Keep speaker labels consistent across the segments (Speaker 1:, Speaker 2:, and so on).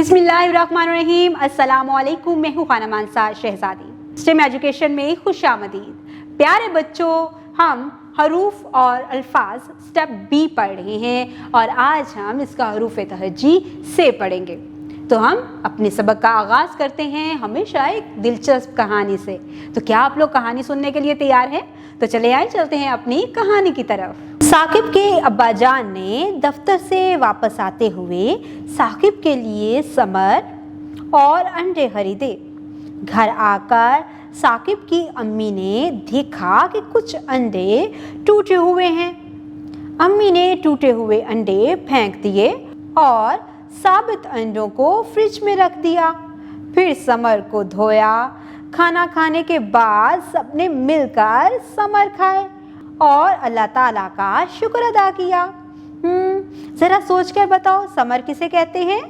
Speaker 1: बिस्मिल्लाहिर्रहमानिर्रहीम। अस्सलामुअलैकुम। मैं हूँ खाना मानसा शहजादी। स्टेम एजुकेशन में खुशामदीद। प्यारे बच्चों, हम हरूफ और अल्फाज स्टेप बी पढ़ रहे हैं और आज हम इसका हरूफ तहज्जी से पढ़ेंगे। तो हम अपने सबक का आगाज़ करते हैं हमेशा एक दिलचस्प कहानी से। तो क्या आप लोग कहानी सुनने के लिए तैयार हैं? तो चले आए, चलते हैं अपनी कहानी की तरफ। साकिब के अब्बाजान ने दफ्तर से वापस आते हुए साकिब के लिए समर और अंडे खरीदे। घर आकर साकिब की अम्मी ने देखा कि कुछ अंडे टूटे हुए हैं। अम्मी ने टूटे हुए अंडे फेंक दिए और साबित अंडों को फ्रिज में रख दिया। फिर समर को धोया। खाना खाने के बाद सबने मिलकर समर खाए और अल्लाह ताला का शुक्र अदा किया। ज़रा सोच कर बताओ, समर किसे कहते हैं?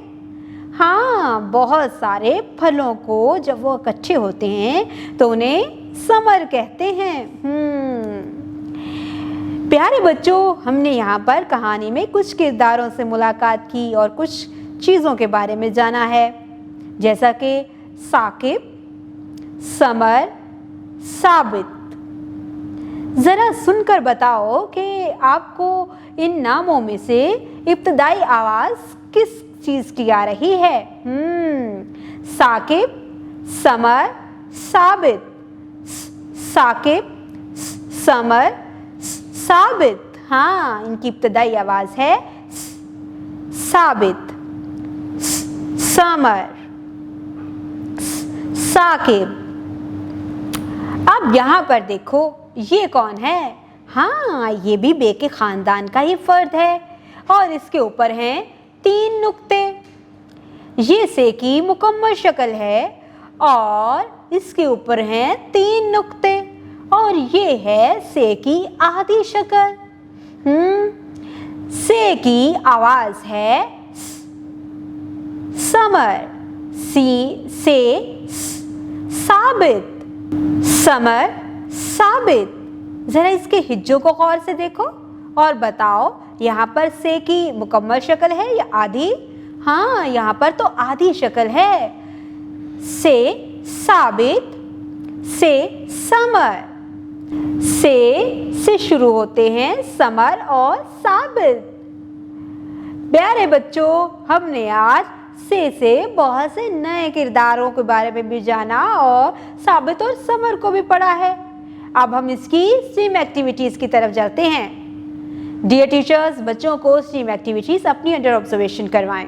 Speaker 1: हाँ, बहुत सारे फलों को जब वो इकट्ठे होते हैं तो उन्हें समर कहते हैं। प्यारे बच्चों, हमने यहाँ पर कहानी में कुछ किरदारों से मुलाकात की और कुछ चीज़ों के बारे में जाना है, जैसा कि साकिब, समर, साबित। ज़रा सुनकर बताओ कि आपको इन नामों में से इब्तदाई आवाज़ किस चीज़ की आ रही है? साकिब, समर, साबित। साकिब, समर, साबित। हाँ, इनकी इब्तदाई आवाज़ है साबित। समर, साकिब। अब यहाँ पर देखो, ये कौन है? हाँ, ये भी बे के ख़ानदान का ही फ़र्द है और इसके ऊपर हैं 3 नुक्ते। ये से की मुकम्मल शक्ल है और इसके ऊपर हैं 3 नुक्ते और ये है से की आधी शक्ल। से की आवाज़ है समर। से साबित। समर, साबित। ज़रा इसके हिज्जों को गौर से देखो और बताओ, यहाँ पर से की मुकम्मल शक्ल है या आधी? हाँ, यहाँ पर तो आधी शक्ल है। से साबित, से समर। से शुरू होते हैं समर और साबित। प्यारे बच्चों, हमने आज से बहुत से नए किरदारों के बारे में भी जाना और साबित और समर को भी पढ़ा है। अब हम इसकी स्ट्रीम एक्टिविटीज़ की तरफ चलते हैं। डियर टीचर्स, बच्चों को स्ट्रीम एक्टिविटीज़ अपनी अंडर ऑब्जर्वेशन करवाएं।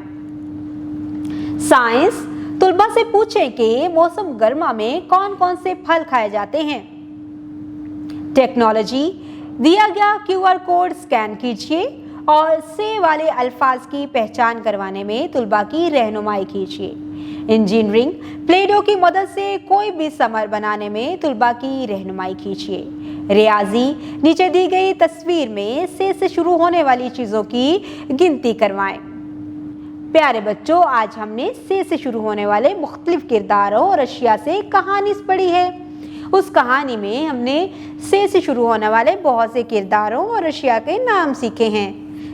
Speaker 1: साइंस, तुलबा से पूछें कि मौसम गर्मा में कौन कौन से फल खाए जाते हैं। टेक्नोलॉजी, दिया गया QR कोड स्कैन कीजिए और से वाले अल्फाज की पहचान करवाने में तुलबा की रहनुमाई कीजिए। इंजीनियरिंग, प्लेडो की मदद से कोई भी समर बनाने में तुलबा की रहनुमाई कीजिए। रियाजी, नीचे दी गई तस्वीर में से शुरू होने वाली चीज़ों की गिनती करवाएं। प्यारे बच्चों, आज हमने से शुरू होने वाले मुख्तलिफ किरदारों और अशिया से कहानी पढ़ी है। उस कहानी में हमने से शुरू होने वाले बहुत से किरदारों और अशिया के नाम सीखे हैं।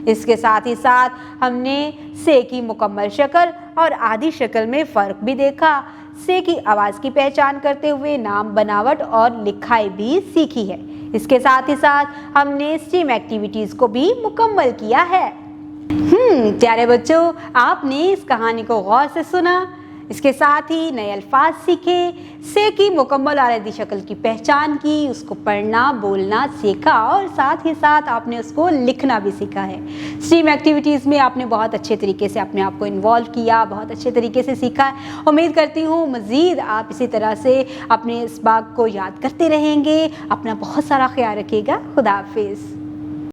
Speaker 1: इसके साथ ही साथ हमने से की मुकम्मल शक्ल और आधी शक्ल में फ़र्क भी देखा। से की आवाज़ की पहचान करते हुए नाम, बनावट और लिखाई भी सीखी है। इसके साथ ही साथ हमने स्ट्रीम एक्टिविटीज़ को भी मुकम्मल किया है। प्यारे बच्चों, आपने इस कहानी को गौर से सुना, इसके साथ ही नए अल्फाज सीखे, से की मुकम्मल और आधी शक्ल की पहचान की, उसको पढ़ना बोलना सीखा और साथ ही साथ आपने उसको लिखना भी सीखा है। स्ट्रीम एक्टिविटीज़ में आपने बहुत अच्छे तरीके से अपने आप को इन्वॉल्व किया, बहुत अच्छे तरीके से सीखा। उम्मीद करती हूँ मज़ीद आप इसी तरह से अपने इस बात को याद करते रहेंगे। अपना बहुत सारा ख्याल रखिएगा। खुदा हाफिज़।